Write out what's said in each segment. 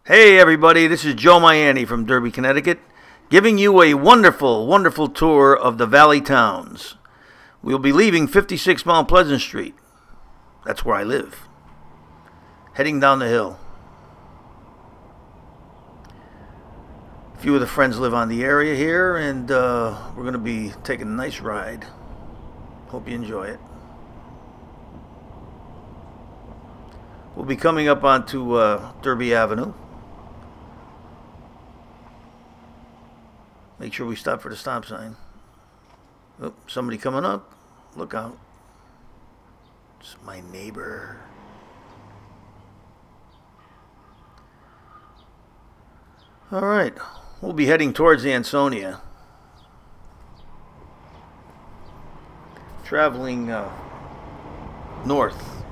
Hey everybody, this is Joe Miani from Derby, Connecticut, giving you a wonderful, wonderful tour of the Valley Towns. We'll be leaving 56 Mount Pleasant Street. That's where I live. Heading down the hill. A few of the friends live on the area here, and we're going to be taking a nice ride. Hope you enjoy it. We'll be coming up onto Derby Avenue. Make sure we stop for the stop sign. Oh, somebody coming up. Look out. It's my neighbor. All right. We'll be heading towards Ansonia. Traveling north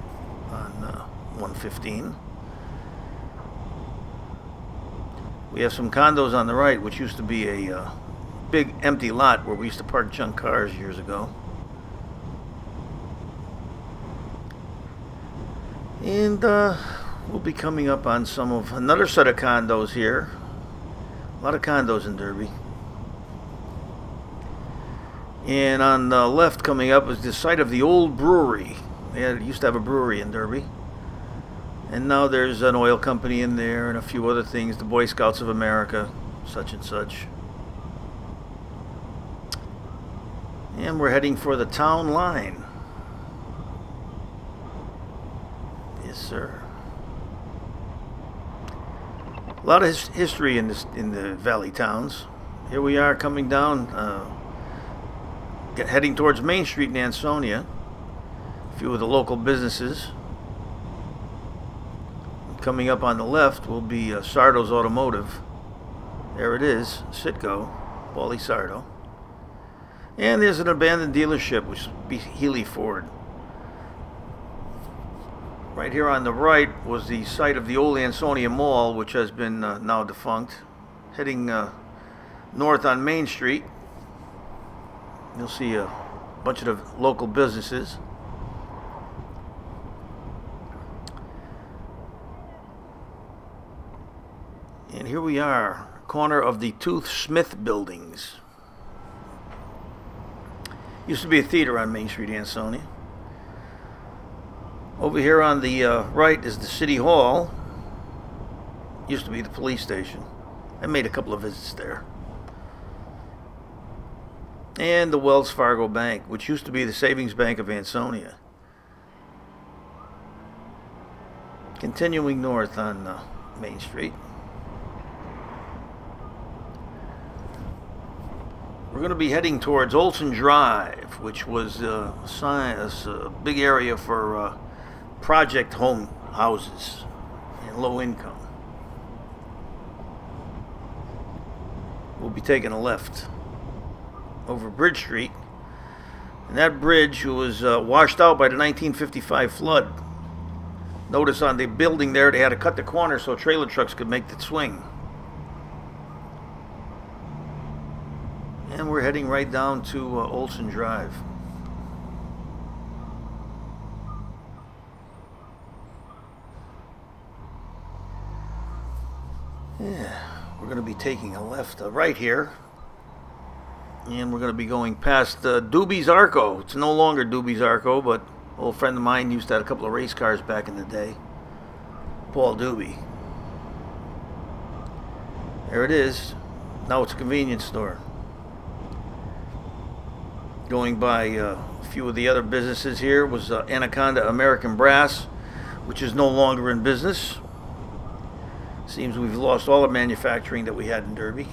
on 115. We have some condos on the right, which used to be a big empty lot where we used to park junk cars years ago. And we'll be coming up on another set of condos here. A lot of condos in Derby. And on the left coming up is the site of the old brewery. They used to have a brewery in Derby. And now there's an oil company in there and a few other things, the Boy Scouts of America, such and such. And we're heading for the town line. Yes, sir. A lot of history in the Valley Towns. Here we are coming down, heading towards Main Street in Ansonia. A few of the local businesses. Coming up on the left will be Sardo's Automotive. There it is, Citgo, Paulie Sardo. And there's an abandoned dealership, which would be Healy Ford. Right here on the right was the site of the old Ansonia Mall, which has been now defunct. Heading north on Main Street, you'll see a bunch of local businesses. And here we are, corner of the Tooth Smith buildings. Used to be a theater on Main Street, Ansonia. Over here on the right is the City Hall. Used to be the police station. I made a couple of visits there. And the Wells Fargo Bank, which used to be the Savings Bank of Ansonia. Continuing north on Main Street. We're going to be heading towards Olson Drive, which was a big area for project home houses and low income. We'll be taking a left over Bridge Street. And that bridge was washed out by the 1955 flood. Notice on the building there, they had to cut the corner so trailer trucks could make the swing. And we're heading right down to Olson Drive. Yeah, we're going to be taking a right here. And we're going to be going past Doobie's Arco. It's no longer Doobie's Arco, but an old friend of mine used to have a couple of race cars back in the day. Paul Doobie. There it is. Now it's a convenience store. Going by a few of the other businesses here was Anaconda American Brass, which is no longer in business. Seems we've lost all the manufacturing that we had in Derby.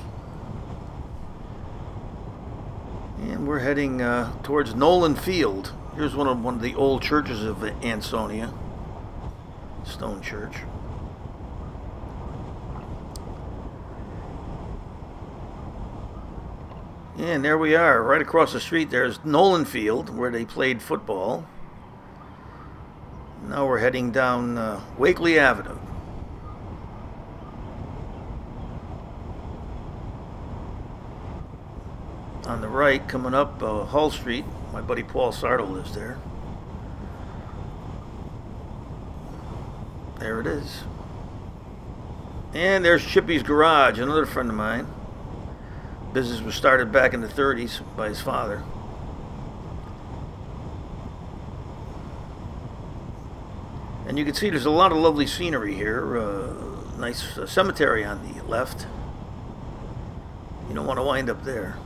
And we're heading towards Nolan Field. Here's one of the old churches of Ansonia, Stone Church. And there we are, right across the street there's Nolan Field, where they played football. Now we're heading down Wakely Avenue. On the right, coming up Hull Street, my buddy Paul Sardo lives there. There it is. And there's Chippy's Garage, another friend of mine. Business was started back in the 30s by his father. And you can see there's a lot of lovely scenery here. Nice cemetery on the left. You don't want to wind up there.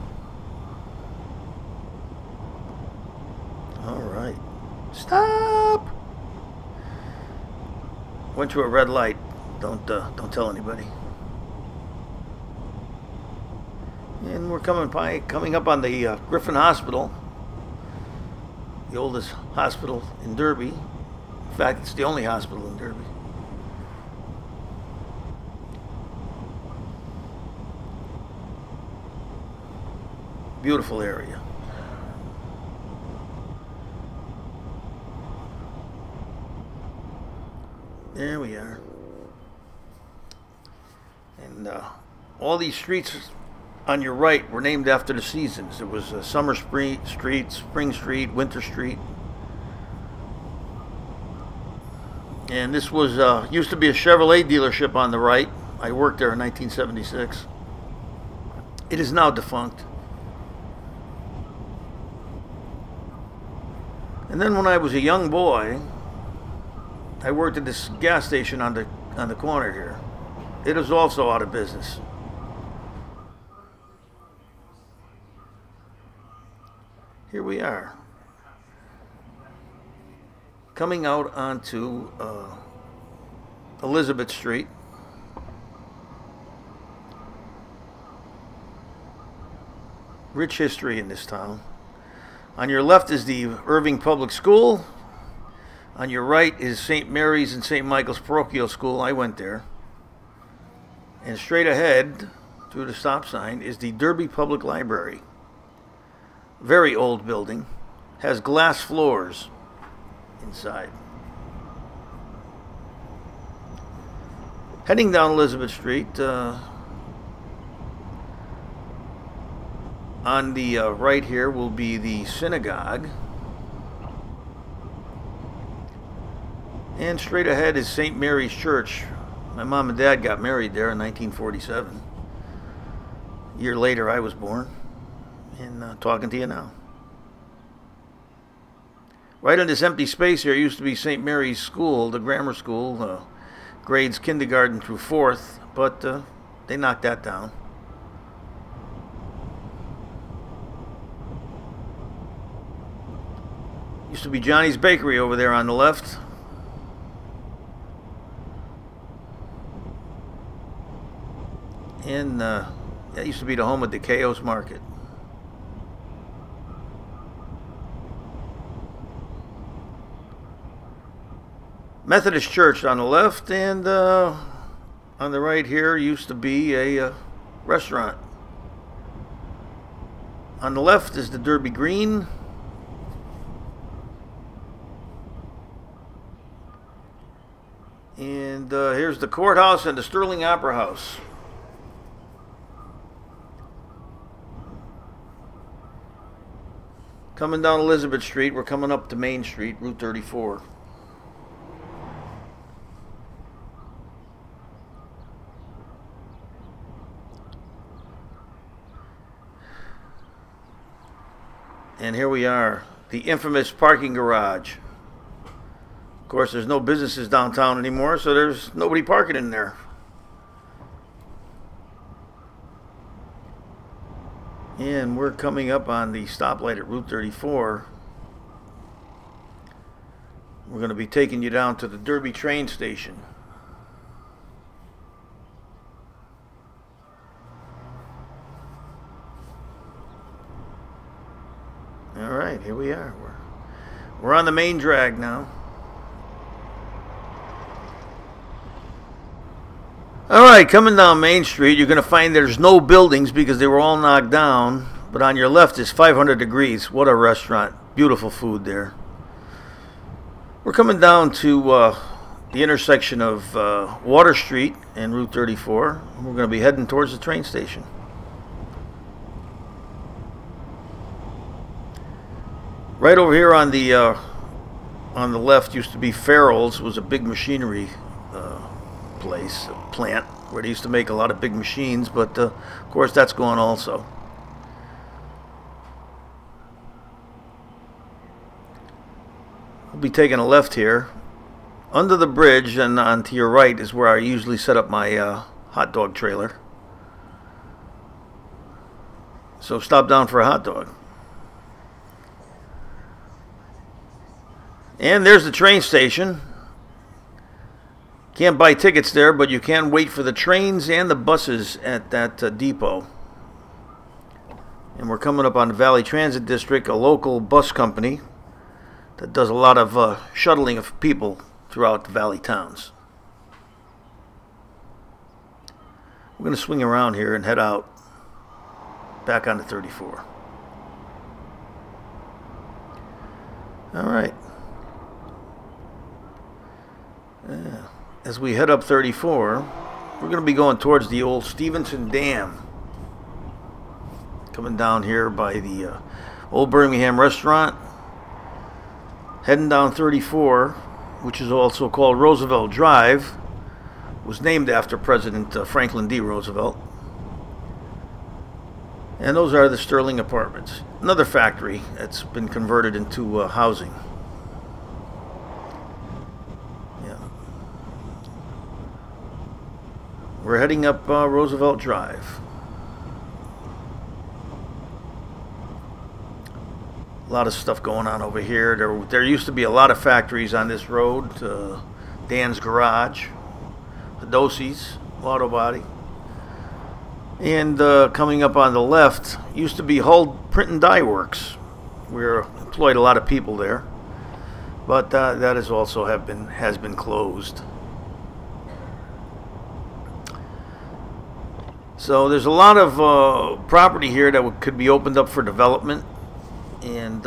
All right. Stop! Went to a red light. Don't tell anybody. And we're coming up on the Griffin Hospital, the oldest hospital in Derby. In fact, it's the only hospital in Derby. Beautiful area. There we are. And all these streets on your right were named after the seasons. It was Summer Street, Spring Street, Winter Street. And this was used to be a Chevrolet dealership on the right. I worked there in 1976. It is now defunct. And then when I was a young boy, I worked at this gas station on the corner here. It is also out of business. Here we are, coming out onto Elizabeth Street. Rich history in this town. On your left is the Irving Public School. On your right is St. Mary's and St. Michael's Parochial School. I went there. And straight ahead, through the stop sign, is the Derby Public Library. Very old building. Has glass floors inside. Heading down Elizabeth Street, on the right here will be the synagogue. And straight ahead is St. Mary's Church. My mom and dad got married there in 1947. A year later, I was born. And talking to you now. Right in this empty space here used to be St. Mary's School, the grammar school, grades kindergarten through 4th, but they knocked that down. Used to be Johnny's Bakery over there on the left. And that used to be the home of the Chaos Market. Methodist Church on the left, and on the right here used to be a restaurant. On the left is the Derby Green. And here's the courthouse and the Sterling Opera House. Coming down Elizabeth Street, we're coming up to Main Street, Route 34. And here we are, the infamous parking garage. Of course, there's no businesses downtown anymore, so there's nobody parking in there. And we're coming up on the stoplight at Route 34. We're going to be taking you down to the Derby train station. All right, here we are. We're on the main drag now. All right, coming down Main Street, you're going to find there's no buildings because they were all knocked down. But on your left is 500 Degrees. What a restaurant. Beautiful food there. We're coming down to the intersection of Water Street and Route 34. We're going to be heading towards the train station. Right over here on the left used to be Farrell's. It was a big machinery plant. where they used to make a lot of big machines, but of course that's gone also. We'll be taking a left here. Under the bridge and on to your right is where I usually set up my hot dog trailer. So stop down for a hot dog. And there's the train station. Can't buy tickets there, but you can wait for the trains and the buses at that depot. And we're coming up on the Valley Transit District, a local bus company that does a lot of shuttling of people throughout the Valley towns. We're going to swing around here and head out back onto 34. All right. As we head up 34, we're going to be going towards the old Stevenson Dam. Coming down here by the Old Birmingham Restaurant. Heading down 34, which is also called Roosevelt Drive, was named after President Franklin D. Roosevelt. And those are the Sterling Apartments, another factory that's been converted into housing. Yeah. We're heading up Roosevelt Drive. A lot of stuff going on over here. There used to be a lot of factories on this road. Dan's Garage, Hadosi's Auto Body, and coming up on the left used to be Hull Print and Dye Works. We employed a lot of people there, but that is also has been closed. So there's a lot of property here that could be opened up for development. And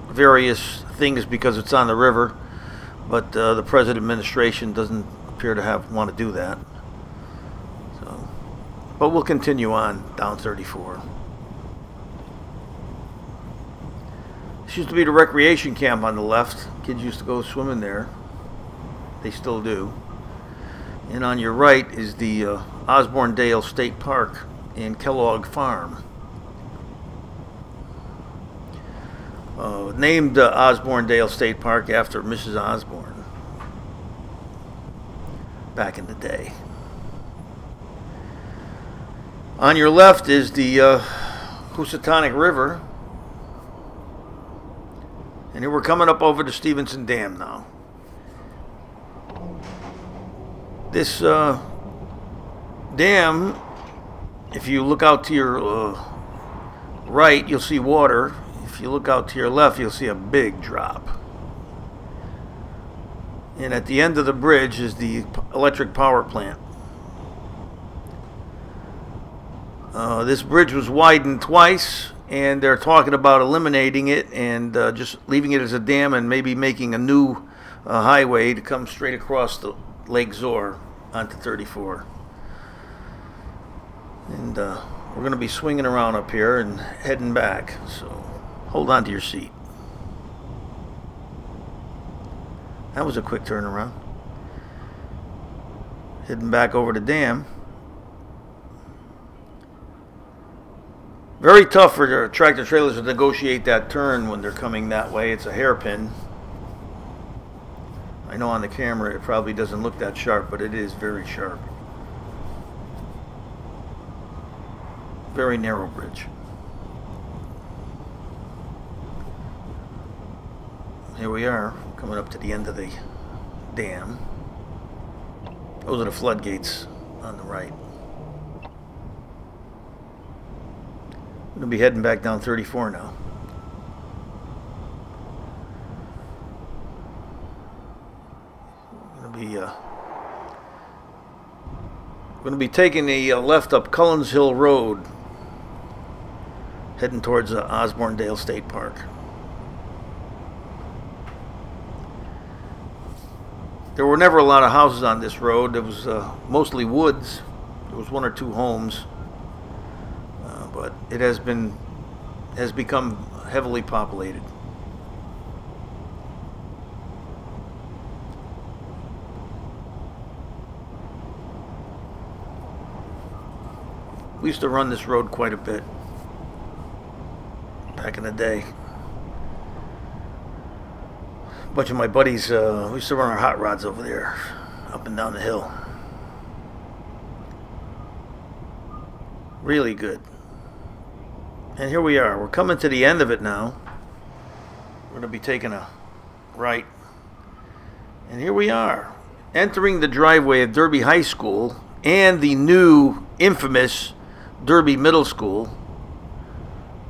various things because it's on the river, but the present administration doesn't appear to want to do that. So, but we'll continue on down 34. This used to be the recreation camp on the left. Kids used to go swimming there. They still do. And on your right is the Osborne-Dale State Park and Kellogg Farm. Named Osborne-Dale State Park after Mrs. Osborne back in the day. On your left is the Housatonic River. And here we're coming up over the Stevenson Dam now. This dam, if you look out to your right, you'll see water. If you look out to your left, you'll see a big drop. And at the end of the bridge is the electric power plant. This bridge was widened twice, and they're talking about eliminating it and just leaving it as a dam and maybe making a new highway to come straight across the Lake Zor onto 34. And we're going to be swinging around up here and heading back, so hold on to your seat. That was a quick turnaround. Heading back over the dam. Very tough for tractor trailers to negotiate that turn when they're coming that way. It's a hairpin. I know on the camera it probably doesn't look that sharp, but it is very sharp. Very narrow bridge. Here we are, coming up to the end of the dam. Those are the floodgates on the right. We're going to be heading back down 34 now. We're going to be taking the left up Cullens Hill Road, heading towards Osborne-Dale State Park. There were never a lot of houses on this road. There was mostly woods. There was one or two homes, but it has become heavily populated. We used to run this road quite a bit back in the day. A bunch of my buddies, we used to run our hot rods over there, up and down the hill. Really good. And here we are. We're coming to the end of it now. We're going to be taking a right. And here we are, entering the driveway of Derby High School and the new, infamous Derby Middle School.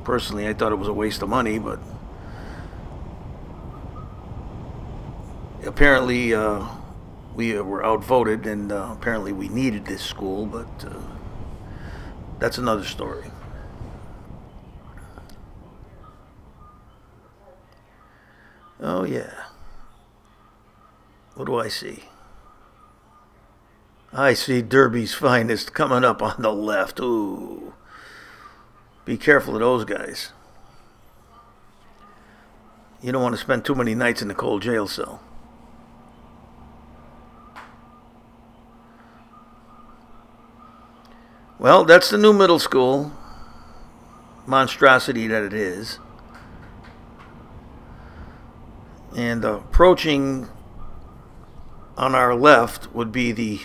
Personally, I thought it was a waste of money, but apparently we were outvoted, and apparently we needed this school, but that's another story. Oh yeah. What do I see? I see Derby's finest coming up on the left. Ooh. Be careful of those guys. You don't want to spend too many nights in the cold jail cell. Well, that's the new middle school. Monstrosity that it is. And approaching on our left would be the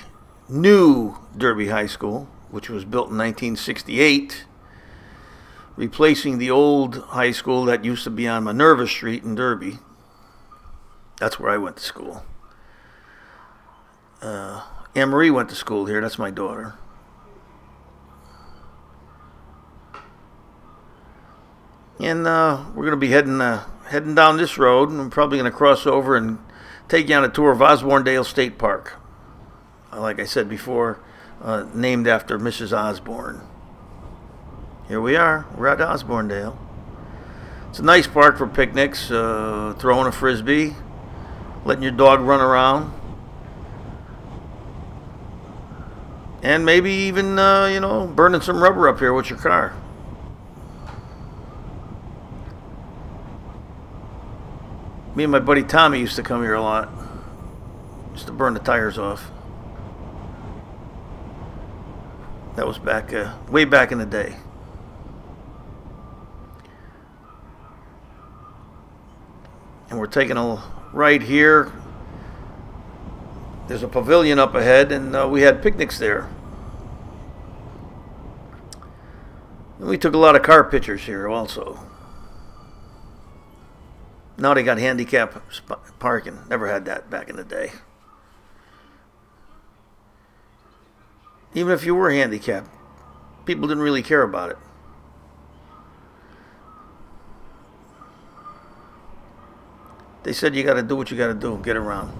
new Derby High School, which was built in 1968, replacing the old high school that used to be on Minerva Street in Derby. That's where I went to school. Anne-Marie went to school here. That's my daughter. And we're going to be heading down this road, and I'm probably going to cross over and take you on a tour of Osborndale State Park. Like I said before, named after Mrs. Osborne. Here we are. We're at Osborndale. It's a nice park for picnics, throwing a frisbee, letting your dog run around, and maybe even, burning some rubber up here with your car. Me and my buddy Tommy used to come here a lot. Used to burn the tires off. That was back, way back in the day. And we're taking a right here. There's a pavilion up ahead, and we had picnics there. And we took a lot of car pictures here also. Now they got handicap parking. Never had that back in the day. Even if you were handicapped, people didn't really care about it. They said you got to do what you got to do, get around.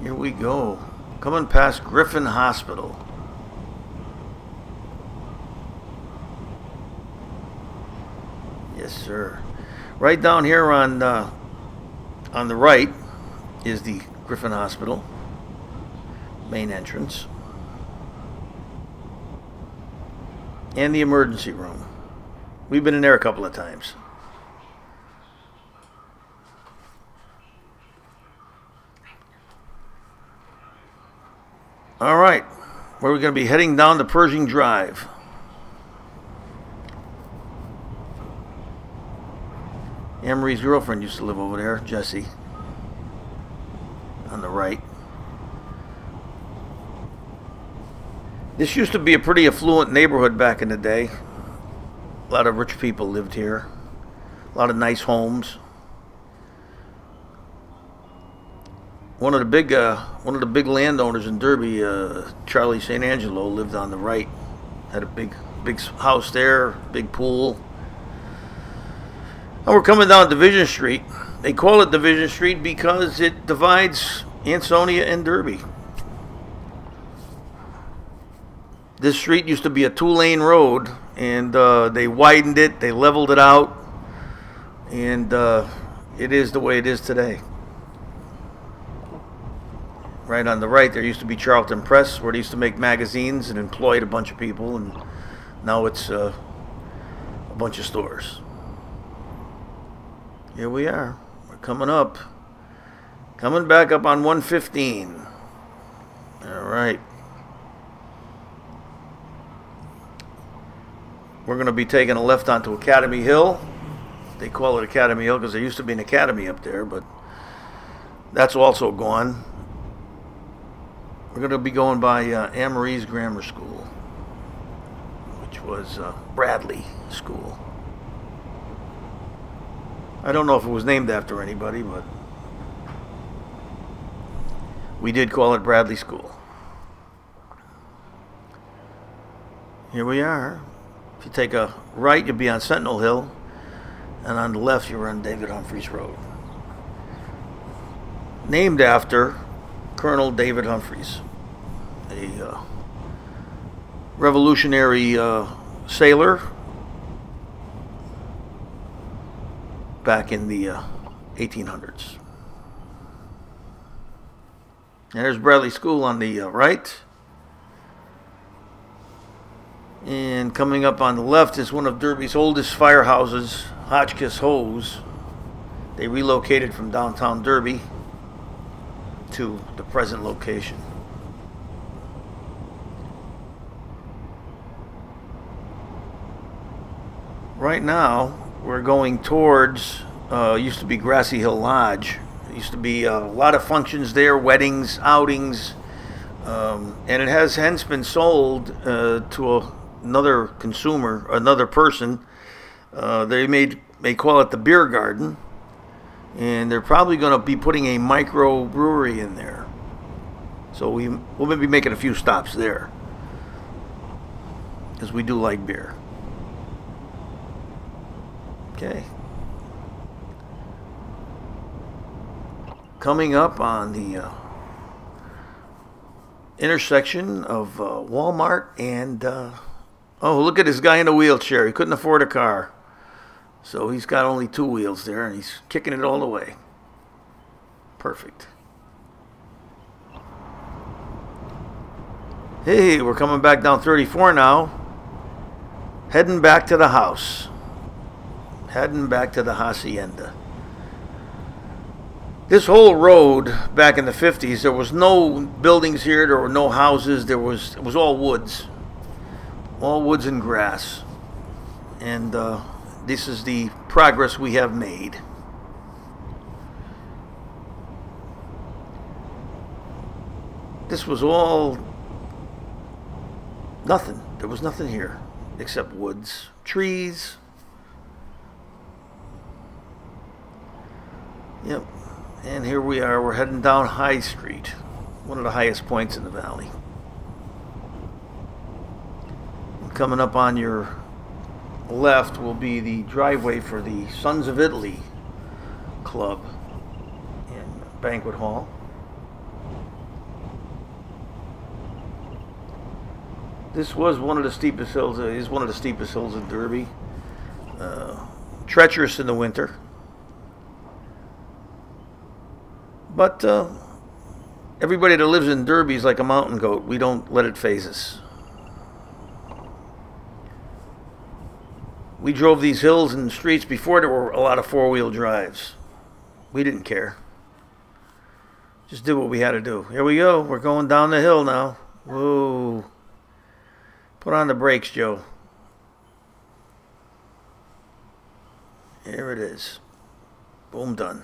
Here we go. Coming past Griffin Hospital. Yes, sir. Right down here on the right is the Griffin Hospital main entrance and the emergency room. We've been in there a couple of times. All right, where we're going to be heading down to Pershing Drive. Anne-Marie's girlfriend used to live over there, Jessie, on the right. This used to be a pretty affluent neighborhood back in the day. A lot of rich people lived here. A lot of nice homes. One of the big landowners in Derby, Charlie St. Angelo, lived on the right. Had a big house there, big pool. And we're coming down Division Street. They call it Division Street because it divides Ansonia and Derby. This street used to be a 2-lane road, and they widened it, they leveled it out, and it is the way it is today. Right on the right, there used to be Charlton Press, where they used to make magazines and employed a bunch of people, and now it's a bunch of stores. Here we are. We're coming up. Coming back up on 115. All right. We're going to be taking a left onto Academy Hill. They call it Academy Hill because there used to be an academy up there, but that's also gone. We're going to be going by Anne Marie's Grammar School, which was Bradley School. I don't know if it was named after anybody, but we did call it Bradley School. Here we are. If you take a right, you'll be on Sentinel Hill, and on the left, you're on David Humphreys Road. Named after Colonel David Humphreys, a revolutionary sailor back in the 1800s. And there's Bradley School on the right. And coming up on the left is one of Derby's oldest firehouses, Hotchkiss Hose. They relocated from downtown Derby to the present location. Right now, we're going towards, used to be Grassy Hill Lodge. There used to be a lot of functions there, weddings, outings, and it has hence been sold to another consumer, another person. They may call it the beer garden, and they're probably going to be putting a micro brewery in there. So we'll be making a few stops there because we do like beer. Okay. Coming up on the intersection of Walmart and oh, look at this guy in a wheelchair. He couldn't afford a car, so he's got only 2 wheels there, and he's kicking it all the way. Perfect. Hey, we're coming back down 34 now, heading back to the house. Heading back to the hacienda. This whole road back in the 50s, there was no buildings here, there were no houses, it was all woods. All woods and grass. And this is the progress we have made. This was all nothing. There was nothing here except woods, trees. Yep, and here we are. We're heading down High Street, one of the highest points in the valley. And coming up on your left will be the driveway for the Sons of Italy Club and Banquet Hall. This was one of the steepest hills. Is one of the steepest hills in Derby. Treacherous in the winter. But everybody that lives in Derby is like a mountain goat. We don't let it faze us. We drove these hills and streets before there were a lot of 4-wheel drives. We didn't care. Just did what we had to do. Here we go. We're going down the hill now. Whoa. Put on the brakes, Joe. Here it is. Boom, done.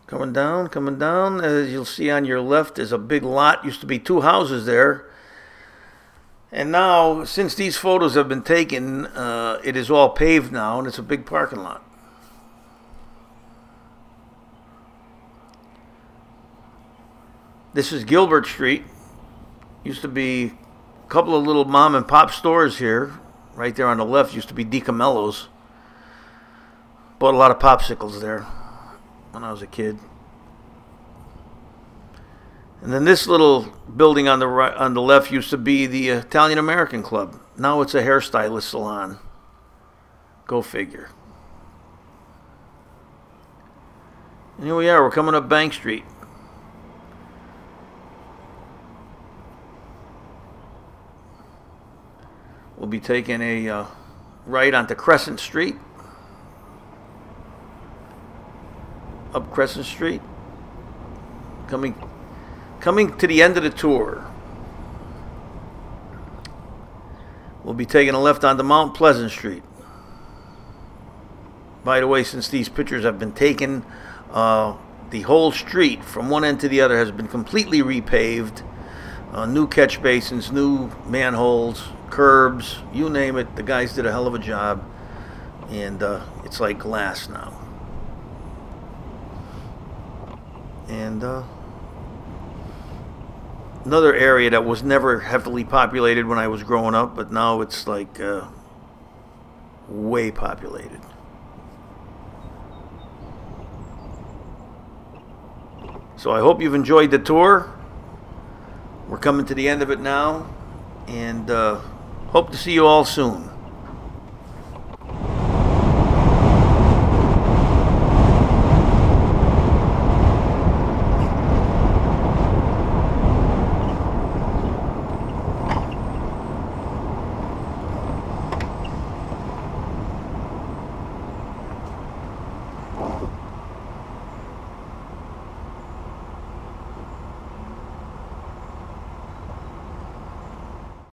Coming down. As you'll see on your left is a big lot. Used to be 2 houses there. And now, since these photos have been taken, it is all paved now, and it's a big parking lot. This is Gilbert Street. Used to be a couple of little mom and pop stores here. Right there on the left used to be DiCamello's. Bought a lot of popsicles there when I was a kid. And then this little building on the right, on the left used to be the Italian American Club. Now it's a hairstylist salon. Go figure. And here we are. We're coming up Bank Street. We'll be taking a right onto Crescent Street. up Crescent Street. Coming to the end of the tour. We'll be taking a left onto Mount Pleasant Street. By the way, since these pictures have been taken, the whole street from one end to the other has been completely repaved. New catch basins, new manholes, curbs, you name it. The guys did a hell of a job. And it's like glass now. And another area that was never heavily populated when I was growing up, but now it's like way populated. So I hope you've enjoyed the tour. We're coming to the end of it now, and hope to see you all soon.